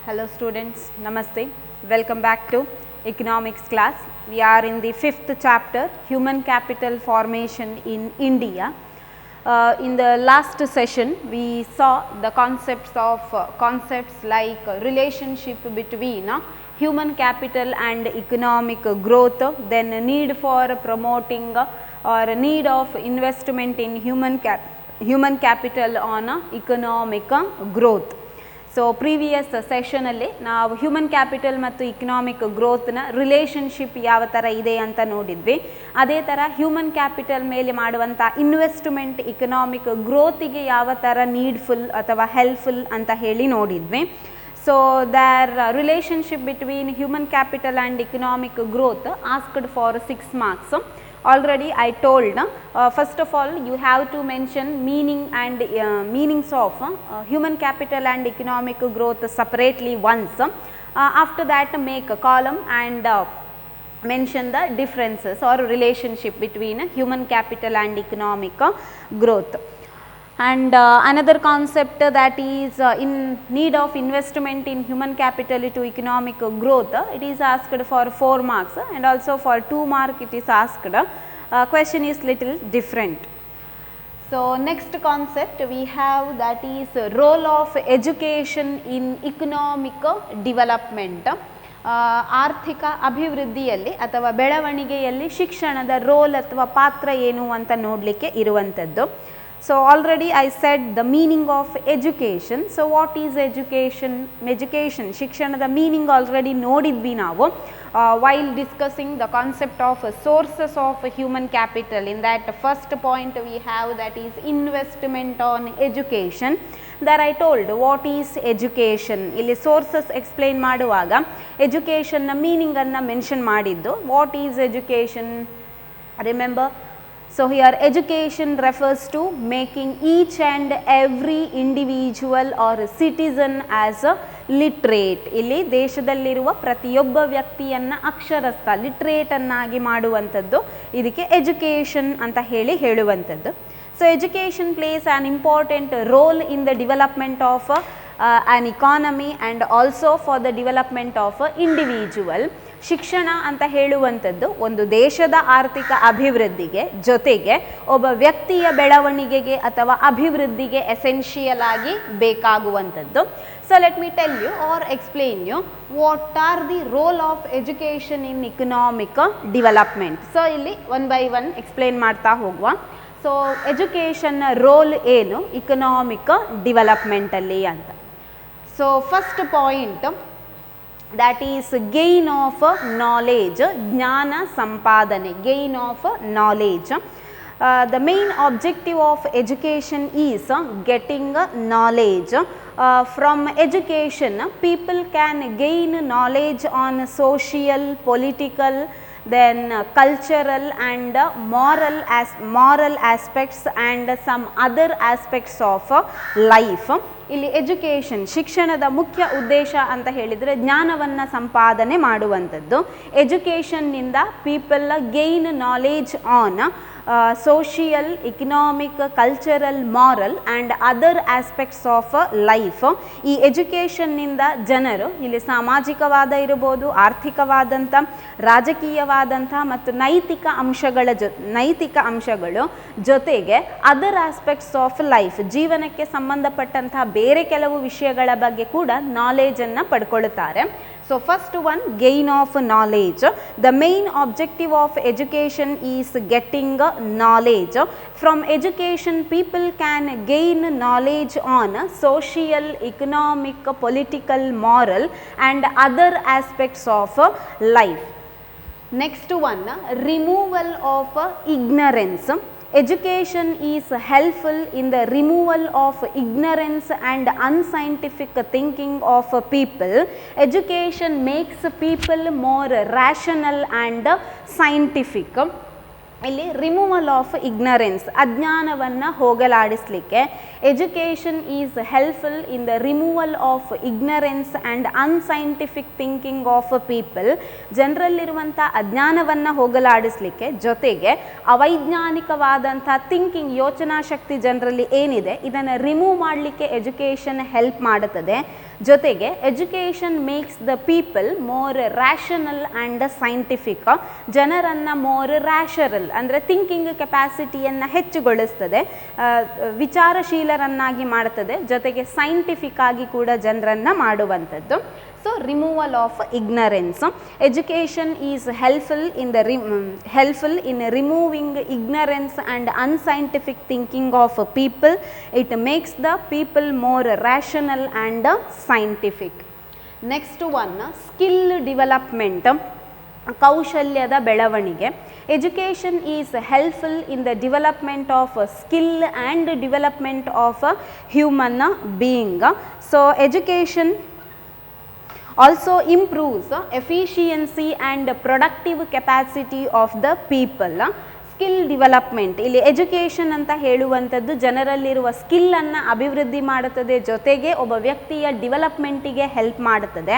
Hello students, Namaste. Welcome back to economics class. We are in the 5th chapter, Human Capital Formation in India. In the last session, we saw the concepts like relationship between human capital and economic growth, then need for promoting or need of investment in human capital on economic growth. So previous ಸೆಷನಲ್ಲಿ ನಾವು human capital ಮತ್ತು economic ಗ್ರೋತ್ನ relationship ಯಾವ ಥರ ಇದೆ ಅಂತ ನೋಡಿದ್ವಿ. ಅದೇ ಥರ ಹ್ಯೂಮನ್ ಕ್ಯಾಪಿಟಲ್ ಮೇಲೆ ಮಾಡುವಂಥ ಇನ್ವೆಸ್ಟ್ಮೆಂಟ್ ಇಕನಾಮಿಕ್ ಗ್ರೋತಿಗೆ ಯಾವ ಥರ ನೀಡ್ಫುಲ್ ಅಥವಾ ಹೆಲ್ಪ್ಫುಲ್ ಅಂತ ಹೇಳಿ ನೋಡಿದ್ವಿ. So their relationship between human capital and economic growth asked for 6 marks. Already I told, first of all you have to mention meaning and meanings of human capital and economic growth separately once. After that make a column and mention the differences or relationship between human capital and economic growth. And another concept that is in need of investment in human capital to economic growth, it is asked for 4 marks and also for 2 marks it is asked. Question is little different. So next concept we have, that is role of education in economic development. ಆರ್ಥಿಕ ಅಭಿವೃದ್ಧಿಯಲ್ಲಿ ಅಥವಾ ಬೆಳವಣಿಗೆಯಲ್ಲಿ ಶಿಕ್ಷಣದ roll ಅಥವಾ ಪಾತ್ರ ಏನು ಅಂತ ನೋಡಲಿಕ್ಕೆ ಇರುವಂಥದ್ದು. So already I said the meaning of education. So what is education? Education, ಶಿಕ್ಷಣದ ಮೀನಿಂಗ್ ಆಲ್ರೆಡಿ ನೋಡಿದ್ವಿ ನಾವು while discussing the concept of sources of human capital. In that first point we have, that is investment on education. There I told what is education. ಇಲ್ಲಿ sources explain ಮಾಡುವಾಗ ಎಜುಕೇಷನ್ನ ಮೀನಿಂಗನ್ನು mention ಮಾಡಿದ್ದು. What is education? Remember? So here education refers to making each and every individual or citizen as a literate. ಇಲ್ಲಿ ದೇಶದಲ್ಲಿರುವ ಪ್ರತಿಯೊಬ್ಬ ವ್ಯಕ್ತಿಯನ್ನು ಅಕ್ಷರಸ್ಥ literate ಅನ್ನಾಗಿ ಮಾಡುವಂಥದ್ದು ಇದಕ್ಕೆ education ಅಂತ ಹೇಳುವಂಥದ್ದು. So education plays an important role in the development of an economy and also for the development of individual. ಶಿಕ್ಷಣ ಅಂತ ಹೇಳುವಂಥದ್ದು ಒಂದು ದೇಶದ ಆರ್ಥಿಕ ಅಭಿವೃದ್ಧಿಗೆ ಜೊತೆಗೆ ಒಬ್ಬ ವ್ಯಕ್ತಿಯ ಬೆಳವಣಿಗೆಗೆ ಅಥವಾ ಅಭಿವೃದ್ಧಿಗೆ ಎಸೆನ್ಷಿಯಲ್ ಆಗಿ ಬೇಕಾಗುವಂಥದ್ದು. So let me tell you or explain you what are the role of education in economic development. So ಇಲ್ಲಿ 1 by 1 ಎಕ್ಸ್ಪ್ಲೇನ್ ಮಾಡ್ತಾ ಹೋಗುವ. ಸೊ ಎಜುಕೇಷನ್ನ ರೋಲ್ ಏನು ಇಕನಾಮಿಕ್ ಡೆವಲಪ್ಮೆಂಟಲ್ಲಿ ಅಂತ. So first point, that is gain of knowledge, ಜ್ಞಾನ ಸಂಪಾದನೆ, gain of knowledge. The main objective of education is getting knowledge. From education people can gain knowledge on social, political, then cultural and moral aspects and some other aspects of life. ಇಲ್ಲಿ education, ಶಿಕ್ಷಣದ ಮುಖ್ಯ ಉದ್ದೇಶ ಅಂತ ಹೇಳಿದರೆ ಜ್ಞಾನವನ್ನು ಸಂಪಾದನೆ ಮಾಡುವಂಥದ್ದು. ಎಜುಕೇಷನ್ನಿಂದ people gain knowledge on social, economic, cultural, moral and other aspects of life. ಈ ಎಜುಕೇಷನ್ನಿಂದ ಜನರು ಇಲ್ಲಿ ಸಾಮಾಜಿಕವಾದ ಇರ್ಬೋದು, ಆರ್ಥಿಕವಾದಂಥ, ರಾಜಕೀಯವಾದಂಥ ಮತ್ತು ನೈತಿಕ ಅಂಶಗಳು ಜೊತೆಗೆ ಅದರ್ ಆಸ್ಪೆಕ್ಟ್ಸ್ ಆಫ್ ಲೈಫ್, ಜೀವನಕ್ಕೆ ಸಂಬಂಧಪಟ್ಟಂಥ ಬೇರೆ ಕೆಲವು ವಿಷಯಗಳ ಬಗ್ಗೆ ಕೂಡ ನಾಲೆಜನ್ನು ಪಡ್ಕೊಳ್ತಾರೆ. So first one, gain of knowledge. The main objective of education is getting knowledge. From education people can gain knowledge on social, economic, political, moral and other aspects of life. Next one, removal of ignorance. Education is helpful in the removal of ignorance and unscientific thinking of people. Education makes people more rational and scientific. ಇಲ್ಲಿ removal of ignorance, ಅಜ್ಞಾನವನ್ನು ಹೋಗಲಾಡಿಸಲಿಕ್ಕೆ education is helpful in the removal of ignorance and unscientific thinking of people. ಜನರಲ್ಲಿರುವಂಥ ಅಜ್ಞಾನವನ್ನು ಹೋಗಲಾಡಿಸಲಿಕ್ಕೆ ಜೊತೆಗೆ ಅವೈಜ್ಞಾನಿಕವಾದಂಥ thinking, ಯೋಚನಾ ಶಕ್ತಿ ಜನರಲ್ಲಿ ಏನಿದೆ ಇದನ್ನು ರಿಮೂವ್ ಮಾಡಲಿಕ್ಕೆ ಎಜುಕೇಷನ್ ಹೆಲ್ಪ್ ಮಾಡುತ್ತದೆ. ಜೊತೆಗೆ education makes the people more rational and scientific, ಜನರನ್ನು ಮೋರ್ ರ್ಯಾಷನಲ್ ಅಂದರೆ ಥಿಂಕಿಂಗ್ ಕೆಪಾಸಿಟಿಯನ್ನು ಹೆಚ್ಚುಗೊಳಿಸ್ತದೆ, ವಿಚಾರಶೀಲರನ್ನಾಗಿ ಮಾಡ್ತದೆ, ಜೊತೆಗೆ ಸೈಂಟಿಫಿಕ್ ಆಗಿ ಕೂಡ ಜನರನ್ನು ಮಾಡುವಂಥದ್ದು. So removal of ignorance, education is helpful in removing ignorance and unscientific thinking of people. It makes the people more rational and scientific. Next one skill development, ಕೌಶಲ್ಯದ ಬೆಳವಣಿಗೆ. Education is helpful in the development of skill and development of human being. So education also improves efficiency and productive capacity of the people. Skill development, ಇಲ್ಲಿ education ಅಂತ ಹೇಳುವಂಥದ್ದು ಜನರಲ್ಲಿರುವ ಸ್ಕಿಲ್ಲನ್ನು ಅಭಿವೃದ್ಧಿ ಮಾಡುತ್ತದೆ, ಜೊತೆಗೆ ಒಬ್ಬ ವ್ಯಕ್ತಿಯ ಡೆವಲಪ್ಮೆಂಟಿಗೆ ಹೆಲ್ಪ್ ಮಾಡುತ್ತದೆ.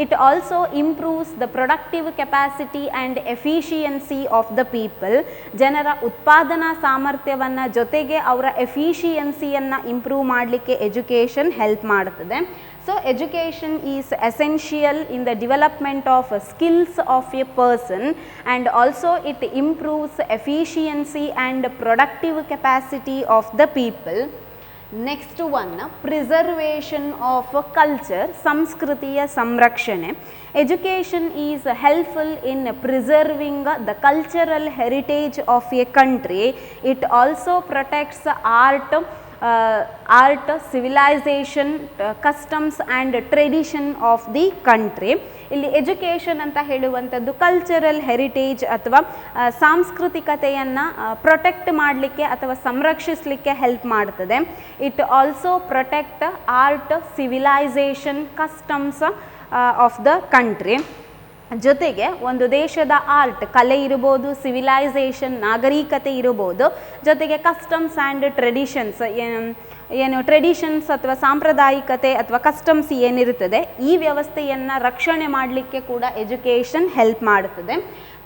It also improves the productive capacity and efficiency of the people, ಜನರ ಉತ್ಪಾದನಾ ಸಾಮರ್ಥ್ಯವನ್ನು ಜೊತೆಗೆ ಅವರ ಎಫಿಷಿಯನ್ಸಿಯನ್ನು ಇಂಪ್ರೂವ್ ಮಾಡಲಿಕ್ಕೆ ಎಜುಕೇಷನ್ ಹೆಲ್ಪ್ ಮಾಡುತ್ತದೆ. So education is essential in the development of skills of a person, and also it improves efficiency and productive capacity of the people. Next one, preservation of culture, ಸಂಸ್ಕೃತಿಯ ಸಂರಕ್ಷಣೆ. Education is helpful in preserving the cultural heritage of a country. It also protects art, civilization, customs and tradition of the country. ಇಲ್ಲಿ education ಅಂತ ಹೇಳುವಂಥದ್ದು cultural heritage ಅಥವಾ ಸಾಂಸ್ಕೃತಿಕತೆಯನ್ನು protect ಮಾಡಲಿಕ್ಕೆ ಅಥವಾ ಸಂರಕ್ಷಿಸಲಿಕ್ಕೆ help ಮಾಡ್ತದೆ. It also protect art, civilisation, customs of the country. ಜೊತೆಗೆ ಒಂದು ದೇಶದ ಆರ್ಟ್, ಕಲೆ ಇರ್ಬೋದು, ಸಿವಿಲೈಸೇಷನ್, ನಾಗರಿಕತೆ ಇರ್ಬೋದು, ಜೊತೆಗೆ ಕಸ್ಟಮ್ಸ್ ಆ್ಯಂಡ್ ಟ್ರೆಡಿಷನ್ಸ್, ಏನು ಟ್ರೆಡಿಷನ್ಸ್ ಅಥವಾ ಸಾಂಪ್ರದಾಯಿಕತೆ ಅಥವಾ ಕಸ್ಟಮ್ಸ್ ಏನಿರುತ್ತದೆ ಈ ವ್ಯವಸ್ಥೆಯನ್ನು ರಕ್ಷಣೆ ಮಾಡಲಿಕ್ಕೆ ಕೂಡ ಎಜುಕೇಷನ್ ಹೆಲ್ಪ್ ಮಾಡುತ್ತದೆ.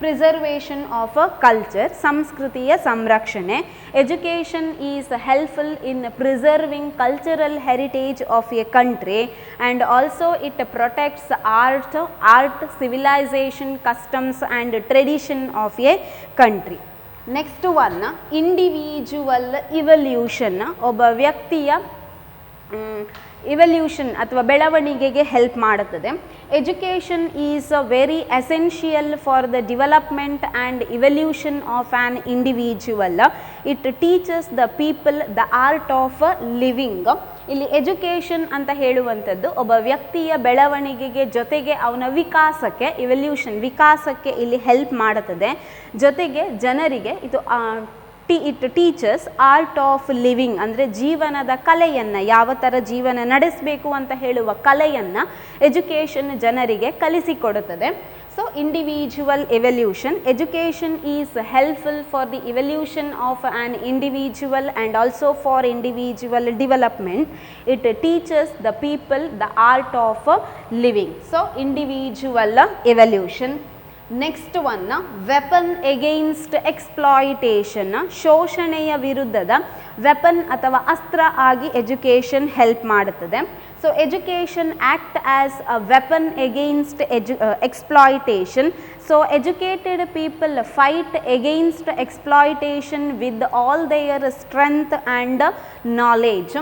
ಪ್ರಿಸರ್ವೇಷನ್ ಆಫ್ ಅ ಕಲ್ಚರ್, ಸಂಸ್ಕೃತಿಯ ಸಂರಕ್ಷಣೆ. Education is helpful in preserving cultural heritage of A country and also it protects art, civilisation, customs and tradition of A country. Next one, individual evolution, ಒಬ್ಬ ವ್ಯಕ್ತಿಯ evolution ಅಥವಾ ಬೆಳವಣಿಗೆಗೆ help ಮಾಡುತ್ತದೆ. Education is very essential for the development and evolution of an individual. It teaches the people the art of living. ಇಲ್ಲಿ education ಅಂತ ಹೇಳುವಂಥದ್ದು ಒಬ್ಬ ವ್ಯಕ್ತಿಯ ಬೆಳವಣಿಗೆಗೆ ಜೊತೆಗೆ ಅವನ ವಿಕಾಸಕ್ಕೆ, ವಿಕಾಸಕ್ಕೆ ಇಲ್ಲಿ ಹೆಲ್ಪ್ ಮಾಡುತ್ತದೆ. ಜೊತೆಗೆ ಜನರಿಗೆ ಇದು it teachers art of living ಅಂದರೆ ಜೀವನದ ಕಲೆಯನ್ನು, ಯಾವ ಥರ ಜೀವನ ನಡೆಸಬೇಕು ಅಂತ ಹೇಳುವ ಕಲೆಯನ್ನು ಎಜುಕೇಷನ್ ಜನರಿಗೆ ಕಲಿಸಿಕೊಡುತ್ತದೆ. So individual evolution, education is helpful for the evolution of an individual and also for individual development. It teaches the people the art of living. So individual evolution. Next one, weapon against exploitation, ಶೋಷಣೆಯ ವಿರುದ್ಧದ weapon ಅಥವಾ ಅಸ್ತ್ರ ಆಗಿ education help ಮಾಡುತ್ತದೆ. So education act as a weapon against exploitation. So educated people fight against exploitation with all their strength and knowledge.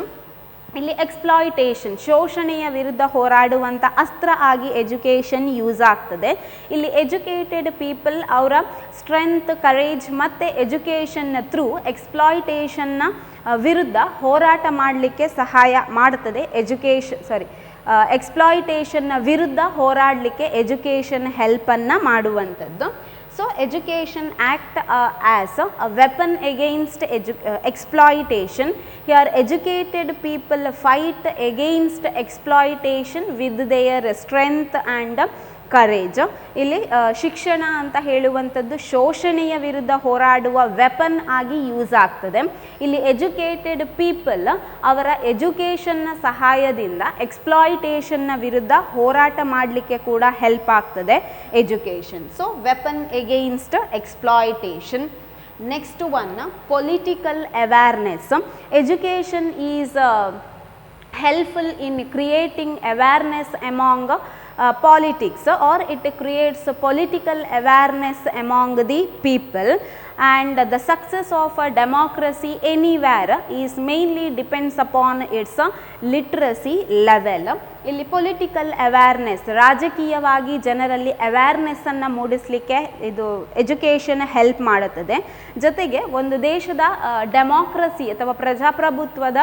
ಇಲ್ಲಿ exploitation, ಶೋಷಣೆಯ ವಿರುದ್ಧ ಹೋರಾಡುವಂಥ ಅಸ್ತ್ರ ಆಗಿ ಎಜುಕೇಷನ್ ಯೂಸ್ ಆಗ್ತದೆ. ಇಲ್ಲಿ ಎಜುಕೇಟೆಡ್ ಪೀಪಲ್ ಅವರ ಸ್ಟ್ರೆಂತ್, ಕರೇಜ್ ಮತ್ತು ಎಜುಕೇಷನ್ನ ಥ್ರೂ ಎಕ್ಸ್ಪ್ಲಾಯಿಟೇಷನ್ನ ವಿರುದ್ಧ ಹೋರಾಟ ಮಾಡಲಿಕ್ಕೆ ಸಹಾಯ ಮಾಡುತ್ತದೆ. ಎಕ್ಸ್ಪ್ಲಾಯಿಟೇಷನ್ನ ವಿರುದ್ಧ ಹೋರಾಡಲಿಕ್ಕೆ ಎಜುಕೇಷನ್ ಹೆಲ್ಪನ್ನು ಮಾಡುವಂಥದ್ದು. So education act as a weapon against exploitation. Here educated people fight against exploitation with their strength and courage. ಇಲ್ಲಿ ಶಿಕ್ಷಣ ಅಂತ ಹೇಳುವಂಥದ್ದು ಶೋಷಣೆಯ ವಿರುದ್ಧ ಹೋರಾಡುವ ವೆಪನ್ ಆಗಿ ಯೂಸ್ ಆಗ್ತದೆ. ಇಲ್ಲಿ ಎಜುಕೇಟೆಡ್ ಪೀಪಲ್ ಅವರ ಎಜುಕೇಷನ್ನ ಸಹಾಯದಿಂದ ಎಕ್ಸ್ಪ್ಲಾಯಿಟೇಷನ್ನ ವಿರುದ್ಧ ಹೋರಾಟ ಮಾಡಲಿಕ್ಕೆ ಕೂಡ ಹೆಲ್ಪ್ ಆಗ್ತದೆ education. So weapon against exploitation. Next one, political awareness. Education is helpful in creating awareness among politics, or it creates political awareness among the people, and the success of a democracy anywhere is mainly depends upon its literacy level. ಇಲ್ಲಿ political awareness, ರಾಜಕೀಯವಾಗಿ ಜನರಲ್ಲಿ ಅವೇರ್ನೆಸ್ಸನ್ನು ಮೂಡಿಸಲಿಕ್ಕೆ ಇದು education help ಮಾಡುತ್ತದೆ. ಜೊತೆಗೆ ಒಂದು ದೇಶದ democracy ಅಥವಾ ಪ್ರಜಾಪ್ರಭುತ್ವದ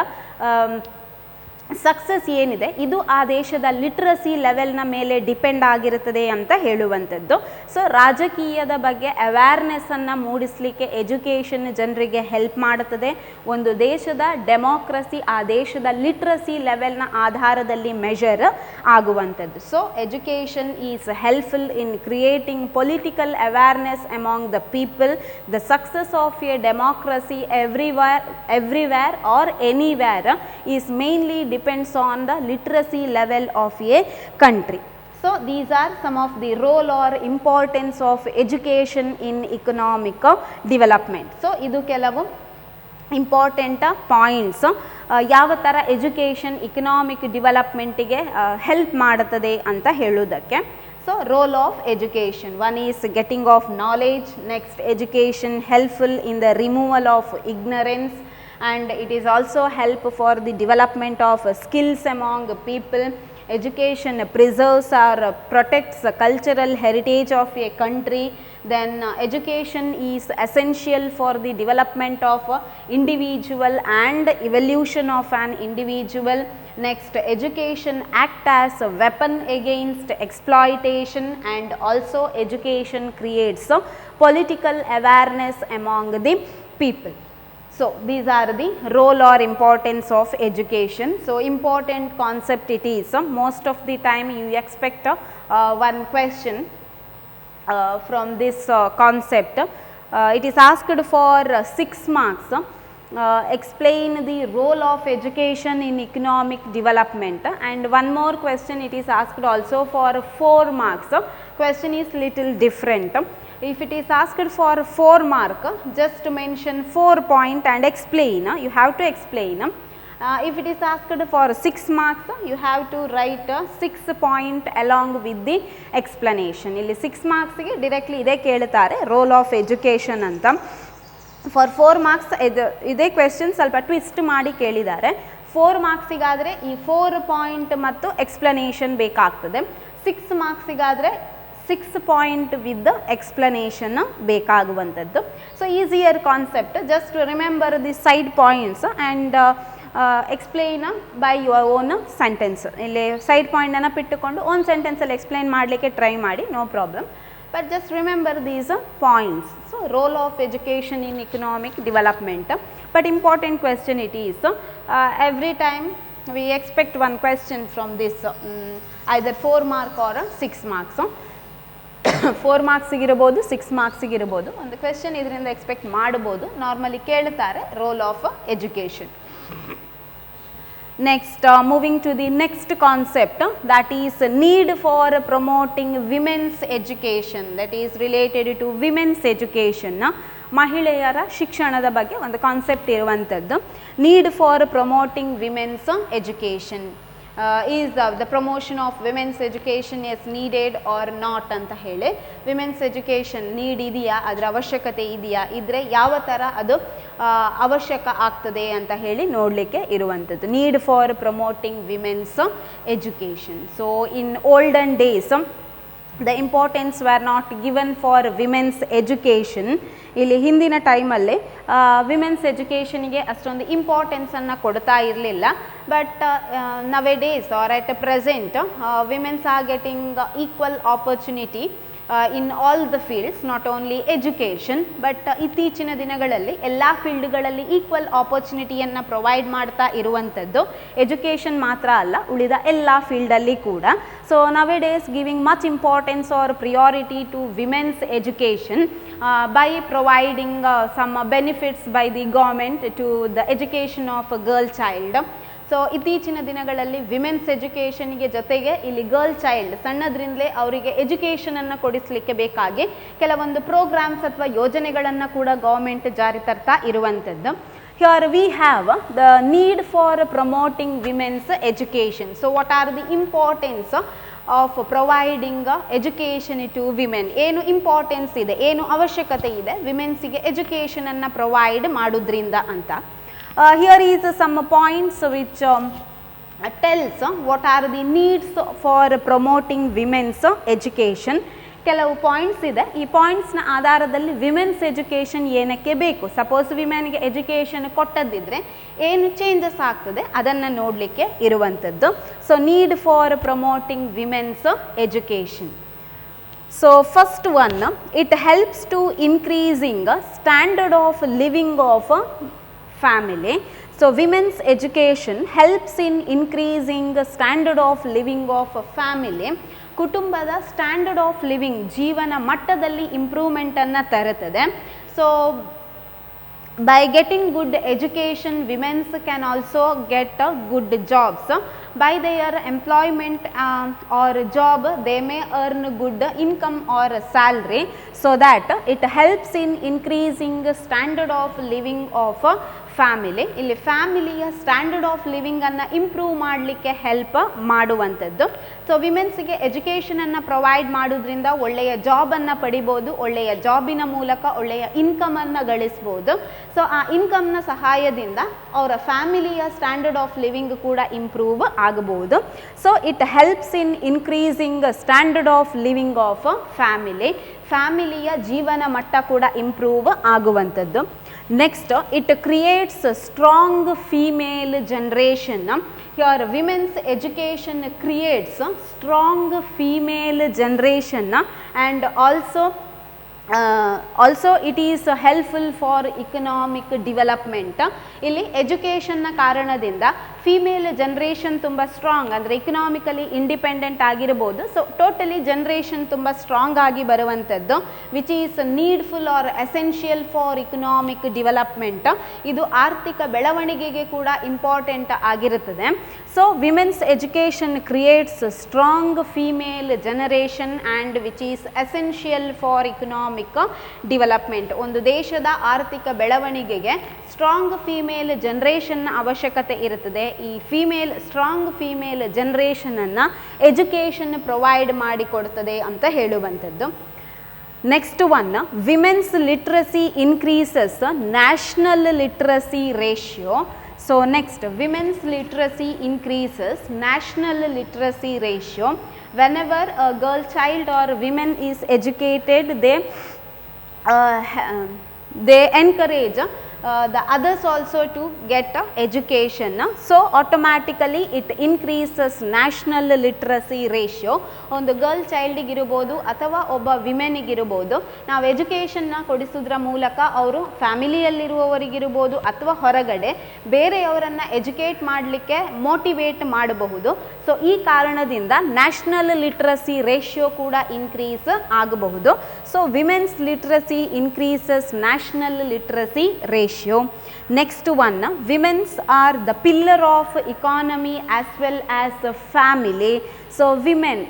ಸಕ್ಸಸ್ ಏನಿದೆ ಇದು ಆ ದೇಶದ ಲಿಟ್ರಸಿ ಲೆವೆಲ್ನ ಮೇಲೆ ಡಿಪೆಂಡ್ ಆಗಿರುತ್ತದೆ ಅಂತ ಹೇಳುವಂಥದ್ದು. ಸೊ ರಾಜಕೀಯದ ಬಗ್ಗೆ ಅವೇರ್ನೆಸ್ಸನ್ನು ಮೂಡಿಸಲಿಕ್ಕೆ ಎಜುಕೇಷನ್ ಜನರಿಗೆ ಹೆಲ್ಪ್ ಮಾಡುತ್ತದೆ. ಒಂದು ದೇಶದ ಡೆಮಾಕ್ರಸಿ ಆ ದೇಶದ ಲಿಟ್ರಸಿ ಲೆವೆಲ್ನ ಆಧಾರದಲ್ಲಿ ಮೆಷರ್ ಆಗುವಂಥದ್ದು. So education is helpful in creating political awareness among the people. The success of A democracy everywhere or anywhere is mainly depends on the literacy level of a country. So these are some of the role or importance of education in economic development. So idu kelavu important points ಯಾವ ಥರ education economic ಡೆವಲಪ್ಮೆಂಟಿಗೆ help ಮಾಡುತ್ತದೆ ಅಂತ ಹೇಳೋದಕ್ಕೆ. So role of education, one is getting of knowledge, next education helpful in the removal of ignorance, and it is also help for the development of skills among people. Education preserves or protects the cultural heritage of a country. Then education is essential for the development of individual and evolution of an individual. Next, education act as a weapon against exploitation, and also education creates political awareness among the people. So these are the role or importance of education. So important concept it is. Most of the time you expect one question from this concept. It is asked for 6 marks. Explain the role of education in economic development, and one more question it is asked also for 4 marks. Question is little different. If it is asked for 4 mark, just mention 4 point and explain. You have to explain. If it is asked for 6 marks, you have to write 6 point along with the explanation. ಇಲ್ಲಿ 6 marks ಗೆ directly ಇದೇ ಕೇಳುತ್ತಾರೆ, roll of education ಅಂತ. For 4 marks ಇದೇ question ಸ್ವಲ್ಪ twist ಮಾಡಿ ಕೇಳಿದ್ದಾರೆ. 4 ಮಾರ್ಕ್ಸಿಗಾದರೆ ಈ 4 ಪಾಯಿಂಟ್ ಮತ್ತು ಎಕ್ಸ್ಪ್ಲನೇಷನ್ ಬೇಕಾಗ್ತದೆ. 6 ಮಾರ್ಕ್ಸಿಗಾದರೆ 6 ಪಾಯಿಂಟ್ ವಿತ್ ಎಕ್ಸ್ಪ್ಲನೇಷನ್ ಬೇಕಾಗುವಂಥದ್ದು. So easier concept, just remember the side points and explain by your own sentence. ಇಲ್ಲಿ ಸೈಡ್ ಪಾಯಿಂಟ್ ನೆನಪಿಟ್ಟುಕೊಂಡು ಓನ್ ಸೆಂಟೆನ್ಸಲ್ಲಿ ಎಕ್ಸ್ಪ್ಲೈನ್ ಮಾಡಲಿಕ್ಕೆ ಟ್ರೈ ಮಾಡಿ, no problem. But just remember these points. So role of education in economic development. But important question it is. Every time we expect one question from this, either 4 mark or 6 marks. 4 marks ಇರಬಹುದು, 6 marks ಇರಬಹುದು. ಒಂದು question ಇದರಿಂದ expect ಮಾಡಬಹುದು. Normally ಕೇಳುತ್ತಾರೆ roll of education. Next, moving to the next concept, that is need for promoting women's education, that is related to women's education. ಮಹಿಳೆಯರ ಶಿಕ್ಷಣದ ಬಗ್ಗೆ ಒಂದು ಕಾನ್ಸೆಪ್ಟ್ ಇರುವಂಥದ್ದು. Need for promoting women's education. Is the promotion of women's education is needed or not ಅಂತ ಹೇಳಿ, women's education need ಇದೆಯಾ, ಅದರ ಅವಶ್ಯಕತೆ ಇದೆಯಾ, ಇದ್ದರೆ ಯಾವ ಥರ ಅದು ಅವಶ್ಯಕ ಆಗ್ತದೆ ಅಂತ ಹೇಳಿ ನೋಡಲಿಕ್ಕೆ ಇರುವಂಥದ್ದು. Need for promoting women's education. So in olden days the importance were not given for women's education. ಇಲ್ಲಿ ಹಿಂದಿನ ಟೈಮಲ್ಲಿ ವಿಮೆನ್ಸ್ ಎಜುಕೇಷನ್ಗೆ ಅಷ್ಟೊಂದು ಇಂಪಾರ್ಟೆನ್ಸನ್ನು ಕೊಡ್ತಾ ಇರಲಿಲ್ಲ. But nowadays or at present women's are getting equal opportunity in all the fields, not only education but ಇತ್ತೀಚಿನ ದಿನಗಳಲ್ಲಿ ಎಲ್ಲ ಫೀಲ್ಡ್ಗಳಲ್ಲಿ equal ಆಪರ್ಚುನಿಟಿಯನ್ನು provide ಮಾಡ್ತಾ ಇರುವಂಥದ್ದು. ಎಜುಕೇಷನ್ ಮಾತ್ರ ಅಲ್ಲ, ಉಳಿದ ಎಲ್ಲ ಫೀಲ್ಡಲ್ಲಿ ಕೂಡ. So nowadays giving much importance or priority to women's education by providing some benefits by the government to the education of a girl child. So ಇತ್ತೀಚಿನ ದಿನಗಳಲ್ಲಿ ವಿಮೆನ್ಸ್ ಎಜುಕೇಷನ್ಗೆ ಜೊತೆಗೆ ಇಲ್ಲಿ ಗರ್ಲ್ ಚೈಲ್ಡ್ ಸಣ್ಣದ್ರಿಂದಲೇ ಅವರಿಗೆ ಎಜುಕೇಷನನ್ನು ಕೊಡಿಸಲಿಕ್ಕೆ ಬೇಕಾಗಿ ಕೆಲವೊಂದು ಪ್ರೋಗ್ರಾಮ್ಸ್ ಅಥವಾ ಯೋಜನೆಗಳನ್ನು ಕೂಡ ಗೌರ್ಮೆಂಟ್ ಜಾರಿ ತರ್ತಾ ಇರುವಂಥದ್ದು. Here we have the need for promoting women's education. So what are the importance of providing education to women? ಏನು ಇಂಪಾರ್ಟೆನ್ಸ್ ಇದೆ, ಏನು ಅವಶ್ಯಕತೆ ಇದೆ ವಿಮೆನ್ಸಿಗೆ ಎಜುಕೇಷನ್ ಅನ್ನು ಪ್ರೊವೈಡ್ ಮಾಡೋದ್ರಿಂದ ಅಂತ. Here is some points which tells what are the needs for promoting women's education. ಕೆಲವು points ಇದೆ. ಈ ಪಾಯಿಂಟ್ಸ್ನ ಆಧಾರದಲ್ಲಿ ವಿಮೆನ್ಸ್ ಎಜುಕೇಷನ್ ಏನಕ್ಕೆ ಬೇಕು, ಸಪೋಸ್ ವಿಮೆನ್ಗೆ ಎಜುಕೇಷನ್ ಕೊಟ್ಟದ್ದಿದ್ರೆ ಏನು ಚೇಂಜಸ್ ಆಗ್ತದೆ ಅದನ್ನು ನೋಡಲಿಕ್ಕೆ ಇರುವಂಥದ್ದು. So need for promoting women's education. So first one, it helps to increasing standard of living of family. So women's education helps in increasing the standard of living of a family. ಕುಟುಂಬದ standard of living, ಜೀವನ ಮಟ್ಟದಲ್ಲಿ ಇಂಪ್ರೂವ್ಮೆಂಟನ್ನು ತರುತ್ತದೆ. So by getting good education, women can also get good jobs. By their employment or job, they may earn good income or salary, so that it helps in increasing the standard of living of family. ಇಲ್ಲಿ ಫ್ಯಾಮಿಲಿಯ standard of ಲಿವಿಂಗನ್ನು improve ಮಾಡಲಿಕ್ಕೆ help ಮಾಡುವಂಥದ್ದು. So ವಿಮೆನ್ಸಿಗೆ ಎಜುಕೇಷನನ್ನು provide ಮಾಡೋದ್ರಿಂದ ಒಳ್ಳೆಯ ಜಾಬನ್ನು ಪಡಿಬೋದು, ಒಳ್ಳೆಯ ಜಾಬಿನ ಮೂಲಕ ಒಳ್ಳೆಯ ಇನ್ಕಮನ್ನು ಗಳಿಸ್ಬೋದು. ಸೊ ಆ ಇನ್ಕಮ್ನ ಸಹಾಯದಿಂದ ಅವರ ಫ್ಯಾಮಿಲಿಯ ಸ್ಟ್ಯಾಂಡರ್ಡ್ ಆಫ್ ಲಿವಿಂಗ್ ಕೂಡ ಇಂಪ್ರೂವ್ ಆಗಬಹುದು. So it helps in increasing standard of living of family. ಫ್ಯಾಮಿಲಿಯ ಜೀವನ ಮಟ್ಟ ಕೂಡ ಇಂಪ್ರೂವ್ ಆಗುವಂಥದ್ದು. Next, it creates a strong female generation. Here women's education creates a strong female generation, and also it is helpful for economic development. ಇಲ್ಲಿ ಎಜುಕೇಷನ್ನ ಕಾರಣದಿಂದ female generation ತುಂಬ strong, ಅಂದರೆ economically independent ಆಗಿರ್ಬೋದು. ಸೊ ಟೋಟಲಿ ಜನ್ರೇಷನ್ ತುಂಬ strong ಆಗಿ ಬರುವಂಥದ್ದು, which is needful R essential for economic development. ಇದು ಆರ್ಥಿಕ ಬೆಳವಣಿಗೆಗೆ ಕೂಡ ಇಂಪಾರ್ಟೆಂಟ್ ಆಗಿರುತ್ತದೆ. So women's education creates strong female generation and which is essential for economic development. ಒಂದು ದೇಶದ ಆರ್ಥಿಕ ಬೆಳವಣಿಗೆಗೆ ಸ್ಟ್ರಾಂಗ್ ಫೀಮೇಲ್ ಜನ್ರೇಷನ್ನ ಅವಶ್ಯಕತೆ ಇರುತ್ತದೆ. ಈ ಸ್ಟ್ರಾಂಗ್ ಫೀಮೇಲ್ ಜನ್ರೇಷನನ್ನು ಎಜುಕೇಷನ್ ಪ್ರೊವೈಡ್ ಮಾಡಿಕೊಡ್ತದೆ ಅಂತ ಹೇಳುವಂಥದ್ದು. Next one, women's literacy increases national literacy ratio. So next, women's literacy increases national literacy ratio. whenever a girl child or women is educated, they encourage the others also to get education. So automatically it increases national literacy ratio. ಒಂದು girl ಚೈಲ್ಡಿಗಿರ್ಬೋದು ಅಥವಾ ಒಬ್ಬ ವಿಮೆನಿಗಿರ್ಬೋದು, ನಾವು ಎಜುಕೇಷನ್ನ ಕೊಡಿಸೋದ್ರ ಮೂಲಕ ಅವರು ಫ್ಯಾಮಿಲಿಯಲ್ಲಿರುವವರಿಗಿರ್ಬೋದು ಅಥವಾ ಹೊರಗಡೆ ಬೇರೆಯವರನ್ನು educate ಮಾಡಲಿಕ್ಕೆ ಮೋಟಿವೇಟ್ ಮಾಡಬಹುದು. ಸೊ ಈ ಕಾರಣದಿಂದ ನ್ಯಾಷನಲ್ ಲಿಟ್ರಸಿ ರೇಷಿಯೋ ಕೂಡ ಇನ್ಕ್ರೀಸ್ ಆಗಬಹುದು. So women's literacy increases national literacy ratio. Next one, women's are the pillar of economy as well as family. So women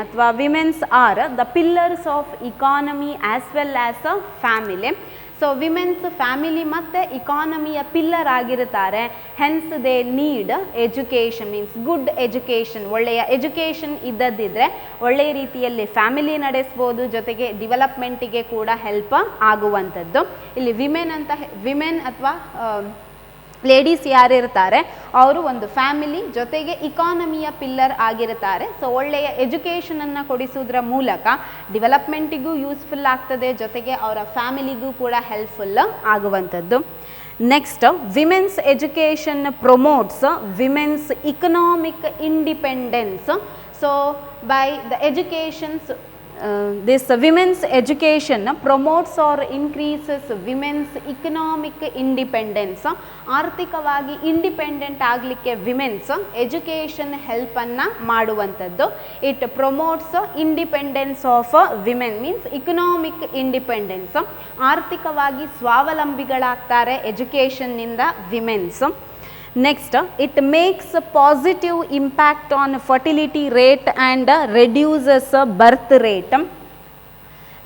ಅಥವಾ women's are the pillars of economy as well as family. So women's family ಮತ್ತು ಇಕಾನಮಿಯ pillar ಆಗಿರ್ತಾರೆ. Hence they need education, means good education. ಒಳ್ಳೆಯ education ಇದ್ದದ್ದಿದ್ರೆ ಒಳ್ಳೆಯ ರೀತಿಯಲ್ಲಿ family ನಡೆಸ್ಬೋದು, ಜೊತೆಗೆ ಡೆವಲಪ್ಮೆಂಟಿಗೆ ಕೂಡ ಹೆಲ್ಪ್ ಆಗುವಂಥದ್ದು. ಇಲ್ಲಿ ವಿಮೆನ್ ಅಥವಾ ಲೇಡೀಸ್ ಯಾರಿರ್ತಾರೆ ಅವರು ಒಂದು ಫ್ಯಾಮಿಲಿ ಜೊತೆಗೆ ಇಕಾನಮಿಯ ಪಿಲ್ಲರ್ ಆಗಿರ್ತಾರೆ. ಸೊ ಒಳ್ಳೆಯ ಎಜುಕೇಷನನ್ನು ಕೊಡಿಸೋದ್ರ ಮೂಲಕ ಡೆವಲಪ್ಮೆಂಟಿಗೂ ಯೂಸ್ಫುಲ್ ಆಗ್ತದೆ, ಜೊತೆಗೆ ಅವರ ಫ್ಯಾಮಿಲಿಗೂ ಕೂಡ ಹೆಲ್ಪ್ಫುಲ್ ಆಗುವಂಥದ್ದು. Next, women's education promotes women's economic independence. So by the educations this women's education promotes or increases women's economic independence. ಆರ್ಥಿಕವಾಗಿ ಇಂಡಿಪೆಂಡೆಂಟ್ ಆಗಲಿಕ್ಕೆ ವಿಮೆನ್ಸ್ ಎಜುಕೇಷನ್ ಹೆಲ್ಪನ್ನು ಮಾಡುವಂಥದ್ದು. It promotes independence of women, means economic independence. ಆರ್ಥಿಕವಾಗಿ ಸ್ವಾವಲಂಬಿಗಳಾಗ್ತಾರೆ ಎಜುಕೇಷನ್ನಿಂದ women's. Next, it makes a positive impact on fertility rate and reduces birth rate.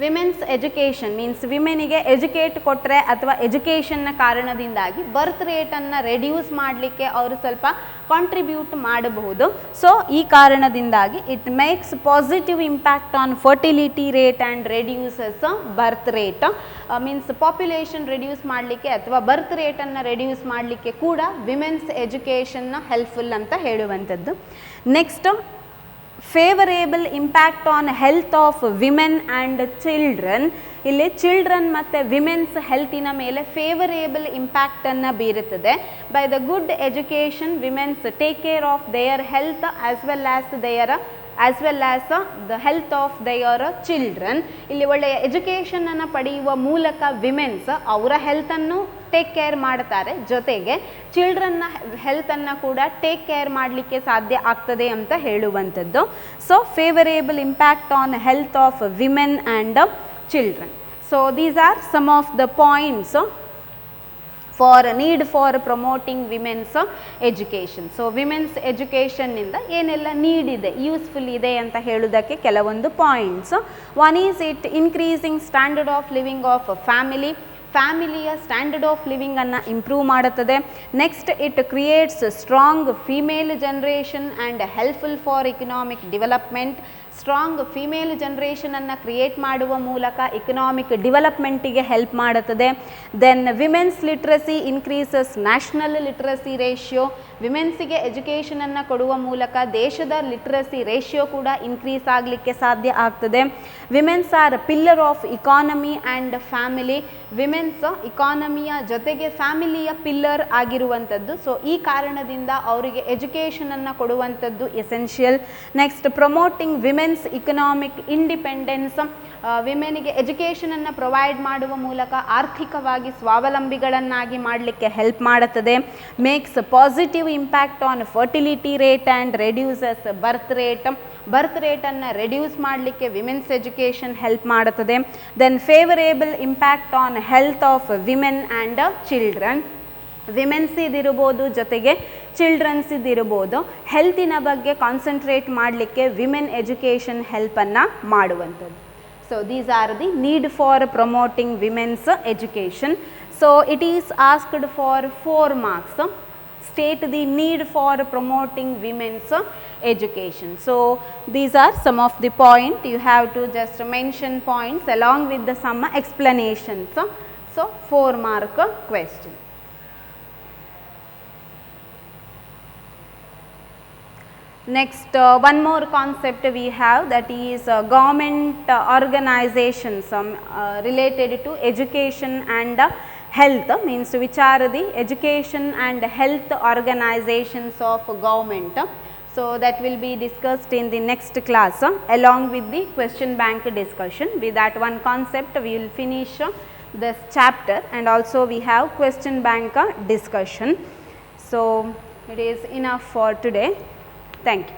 Women's education means ವಿಮೆನಿಗೆ educate ಕೊಟ್ಟರೆ ಅಥವಾ ಎಜುಕೇಷನ್ನ ಕಾರಣದಿಂದಾಗಿ ಬರ್ತ್ ರೇಟನ್ನು ರೆಡ್ಯೂಸ್ ಮಾಡಲಿಕ್ಕೆ ಅವರು ಸ್ವಲ್ಪ ಕಾಂಟ್ರಿಬ್ಯೂಟ್ ಮಾಡಬಹುದು. ಸೊ ಈ ಕಾರಣದಿಂದಾಗಿ it makes positive impact on fertility rate and reduces birth rate. Means population reduce ಮಾಡಲಿಕ್ಕೆ ಅಥವಾ ಬರ್ತ್ ರೇಟನ್ನು ರೆಡ್ಯೂಸ್ ಮಾಡಲಿಕ್ಕೆ ಕೂಡ ವಿಮೆನ್ಸ್ ಎಜುಕೇಷನ್ನ ಹೆಲ್ಪ್ಫುಲ್ ಅಂತ ಹೇಳುವಂಥದ್ದು. Next, favourable impact on health of women and children. ಇಲ್ಲಿ ಚಿಲ್ಡ್ರನ್ ಮತ್ತು ವಿಮೆನ್ಸ್ ಹೆಲ್ತಿನ ಮೇಲೆ ಫೇವರೇಬಲ್ ಇಂಪ್ಯಾಕ್ಟನ್ನು ಬೀರುತ್ತದೆ. By the good education women's take care of there health as well as the health of there children. ಇಲ್ಲಿ ಒಳ್ಳೆಯ ಎಜುಕೇಷನನ್ನು ಪಡೆಯುವ ಮೂಲಕ ವಿಮೆನ್ಸ್ ಅವರ ಹೆಲ್ತನ್ನು take care ಮಾಡ್ತಾರೆ, ಜೊತೆಗೆ ಚಿಲ್ಡ್ರನ್ನ ಹೆಲ್ತನ್ನು ಕೂಡ ಟೇಕ್ ಕೇರ್ ಮಾಡಲಿಕ್ಕೆ ಸಾಧ್ಯ ಆಗ್ತದೆ ಅಂತ ಹೇಳುವಂಥದ್ದು. So favourable impact on health of women and children. So these are some of the points for need for promoting women's education. So women's ಎಜುಕೇಷನ್ನಿಂದ ಏನೆಲ್ಲ ನೀಡ್ ಇದೆ, ಯೂಸ್ಫುಲ್ ಇದೆ ಅಂತ ಹೇಳೋದಕ್ಕೆ ಕೆಲವೊಂದು points. One is it increasing standard of living of ಫ್ಯಾಮಿಲಿಯ standard of ಲಿವಿಂಗನ್ನು improve ಮಾಡುತ್ತದೆ. Next, it creates strong female generation and helpful for economic development. Strong female ಜನ್ರೇಷನನ್ನು ಕ್ರಿಯೇಟ್ ಮಾಡುವ ಮೂಲಕ ಇಕನಾಮಿಕ್ ಡೆವಲಪ್ಮೆಂಟಿಗೆ ಹೆಲ್ಪ್ ಮಾಡುತ್ತದೆ. Then women's literacy increases national literacy ratio. ವಿಮೆನ್ಸಿಗೆ ಎಜುಕೇಷನನ್ನು ಕೊಡುವ ಮೂಲಕ ದೇಶದ ಲಿಟ್ರಸಿ ರೇಷಿಯೋ ಕೂಡ ಇನ್ಕ್ರೀಸ್ ಆಗಲಿಕ್ಕೆ ಸಾಧ್ಯ ಆಗ್ತದೆ. Women's are pillar of economy and family. Women's ಇಕಾನಮಿಯ ಜೊತೆಗೆ ಫ್ಯಾಮಿಲಿಯ ಪಿಲ್ಲರ್ ಆಗಿರುವಂಥದ್ದು. ಸೊ ಈ ಕಾರಣದಿಂದ ಅವರಿಗೆ ಎಜುಕೇಷನನ್ನು ಕೊಡುವಂಥದ್ದು essential. Next, promoting women's economic independence. ವಿಮೆನಿಗೆ ಎಜುಕೇಷನನ್ನು ಪ್ರೊವೈಡ್ ಮಾಡುವ ಮೂಲಕ ಆರ್ಥಿಕವಾಗಿ ಸ್ವಾವಲಂಬಿಗಳನ್ನಾಗಿ ಮಾಡಲಿಕ್ಕೆ ಹೆಲ್ಪ್ ಮಾಡುತ್ತದೆ. Makes positive impact on fertility rate and reduces birth rate. Birth ರೇಟನ್ನು ರೆಡ್ಯೂಸ್ ಮಾಡಲಿಕ್ಕೆ ವಿಮೆನ್ಸ್ ಎಜುಕೇಷನ್ ಹೆಲ್ಪ್ ಮಾಡುತ್ತದೆ. Then favourable impact on health of women and children. Women's ಇದಿರ್ಬೋದು, ಜೊತೆಗೆ ಚಿಲ್ಡ್ರನ್ಸ್ ಇದಿರ್ಬೋದು, ಹೆಲ್ತಿನ ಬಗ್ಗೆ ಕಾನ್ಸಂಟ್ರೇಟ್ ಮಾಡಲಿಕ್ಕೆ ವಿಮೆನ್ ಎಜುಕೇಷನ್ ಹೆಲ್ಪನ್ನು ಮಾಡುವಂಥದ್ದು. So these R the need for promoting women's education. So it is asked for 4 marks. State the need for promoting women's education. So these are some of the points. You have to just mention points along with the some explanations. So 4 mark question. Next, one more concept we have, that is government organizations related to education and health, means which are the education and health organizations of government. So that will be discussed in the next class along with the question bank discussion. With that one concept we will finish this chapter, and also we have question bank discussion. So it is enough for today. Thank you.